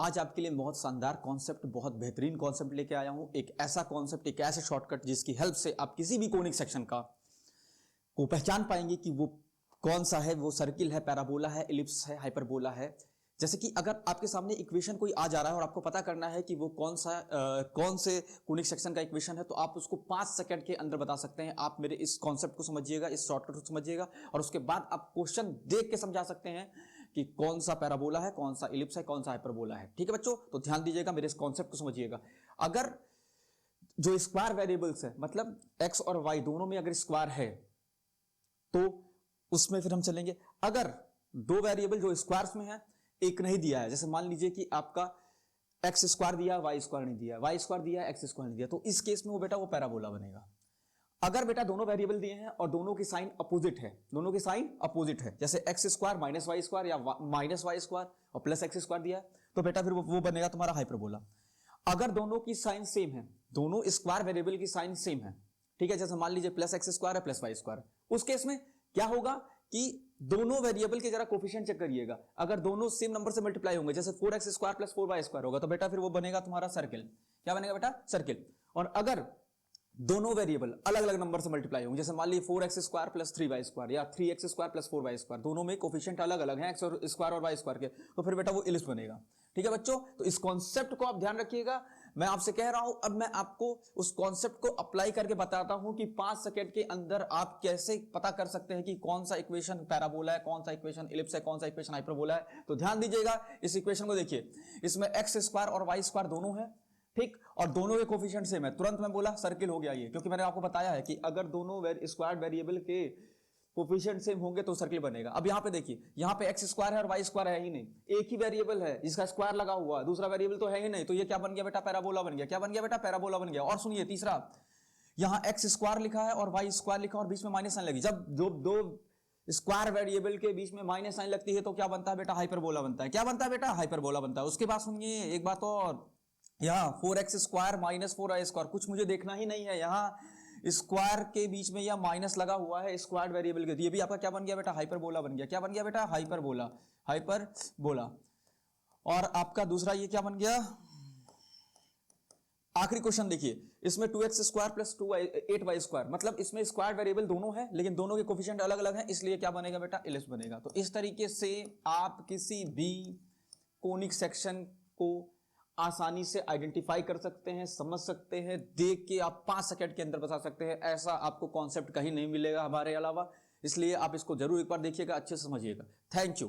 आज आपके लिए बहुत शानदार कॉन्सेप्ट, बहुत बेहतरीन कॉन्सेप्ट लेके आया हूं। एक ऐसा कॉन्सेप्ट, एक ऐसा शॉर्टकट जिसकी हेल्प से आप किसी भी कोनिक सेक्शन का को पहचान पाएंगे कि वो कौन सा है, वो सर्किल है, पैराबोला है, इलिप्स है, हाइपरबोला है। जैसे कि अगर आपके सामने इक्वेशन कोई आ जा रहा है और आपको पता करना है कि वो कौन से कोनिक सेक्शन का इक्वेशन है, तो आप उसको 5 सेकंड के अंदर बता सकते हैं। आप मेरे इस कॉन्सेप्ट को समझिएगा, इस शॉर्टकट को समझिएगा और उसके बाद आप क्वेश्चन देख के समझा सकते हैं कि कौन सा पैराबोला है, कौन सा इलिप्स है, कौन सा हाइपरबोला है। ठीक है बच्चों, तो ध्यान दीजिएगा, मेरे इस कॉन्सेप्ट को समझिएगा। अगर जो स्क्वायर वेरिएबल्स है, मतलब एक्स और वाई दोनों में अगर स्क्वायर है तो उसमें फिर हम चलेंगे। अगर दो वेरिएबल जो स्क्वायर्स में है, एक नहीं दिया है, जैसे मान लीजिए कि आपका एक्स स्क्वायर दिया, वाई स्क्वायर नहीं दिया, वाई स्क्वायर दिया, एक्स स्क्वायर नहीं दिया, तो इस केस में वो बेटा वो पैराबोला बनेगा। अगर बेटा दोनों वेरिएबल दिए हैं और दोनों की साइन अपोजिट है, दोनों की साइन अपोजिट है, जैसे x square minus y square या माइनस वाई स्क्वायर और प्लस एक्स स्क्वायर दिया है, तो बेटा फिर वो बनेगा तुम्हारा हाइपरबोला। अगर दोनों की साइन सेम है, दोनों स्क्वायर वेरिएबल की साइन सेम है, ठीक है, जैसे मान लीजिए प्लस एक्स स्क्वायर है प्लस वाई स्क्वायर, उस केस में क्या होगा कि दोनों वेरिएबल के जरा कोफिशिएंट चेक करिएगा। अगर दोनों सेम नंबर से मल्टीप्लाई होंगे, जैसे 4x square plus 4y square होगा, तो बेटा फिर वो बनेगा तुम्हारा सर्किल। क्या बनेगा बेटा? सर्किल। और अगर दोनों वेरिएबल अलग अलग नंबर से मल्टीप्लाई होंगे, जैसे मान लीजिए 4x square plus 3y square या 3x square plus 4y square, दोनों में कोफिशिएंट अलग अलग हैं, एक्स और स्क्वायर और वाई स्क्वायर के, तो फिर बेटा वो इलिप्स बनेगा। ठीक है बच्चों, तो इस कॉन्सेप्ट को आप ध्यान रखिएगा। मैं आपसे कह रहा हूं, अब मैं आपको उस कॉन्सेप्ट को अप्लाई करके बताता हूं कि 5 सेकंड के अंदर आप कैसे पता कर सकते हैं कि कौन सा इक्वेशन पैराबोला है, कौन सा इक्वेशन इलिप्स है, कौन सा इक्वेशन हाइपरबोला है। तो ध्यान दीजिएगा, इस इक्वेशन को देखिए, इसमें एक्स स्क्वायर और वाई स्क्वायर दोनों है, ठीक, और दोनों के कोफिशिएंट सेम है। तुरंत मैं बोला सर्किल हो गया ये, क्योंकि मैंने आपको बताया है कि अगर दोनों स्क्वायर वेरिएबल के कोफिशिएंट सेम होंगे तो सर्किल बनेगा। अब यहां पे देखिए, यहां पे एक्स स्क्वायर है और वाई स्क्वायर है ही नहीं, एक ही वेरिएबल है जिसका स्क्वायर लगा हुआ है, दूसरा वेरिएबल तो है ही नहीं, तो ये क्या बन गया बेटा? पैराबोला बन गया। क्या बन गया बेटा? पैराबोला बन गया। और सुनिए तीसरा, यहां एक्स स्क्वायर लिखा है और वाई स्क्वायर लिखा और बीच में माइनस साइन लगी। जब दो स्क्वायर वेरिएबल के बीच में माइनस साइन लगती है तो क्या बनता है बेटा? हाइपरबोला बनता है। क्या बनता है बेटा? हाइपरबोला बनता है। उसके बाद सुनिए एक बात और, यहां 4x square minus 4y square, कुछ मुझे देखना ही नहीं है, यहां स्क्वायर के बीच में यह माइनस लगा हुआ है स्क्वायर वेरिएबल के, ये भी आपका क्या बन गया बेटा? हाइपरबोला बन गया। क्या बन गया बेटा? हाइपरबोला। हाइपरबोला। और आपका दूसरा ये क्या बन गया? आखिरी क्वेश्चन देखिए, इसमें 2x square plus 8y square, मतलब इसमें स्क्वायर वेरिएबल दोनों है लेकिन दोनों के कोफिशिएंट अलग अलग हैं, इसलिए क्या बनेगा बेटा? इलिप्स बनेगा। तो इस तरीके से आप किसी भी कोनिक सेक्शन को आसानी से आइडेंटिफाई कर सकते हैं, समझ सकते हैं, देख के आप 5 सेकंड के अंदर बता सकते हैं। ऐसा आपको कॉन्सेप्ट कहीं नहीं मिलेगा हमारे अलावा, इसलिए आप इसको जरूर एक बार देखिएगा, अच्छे से समझिएगा। Thank you.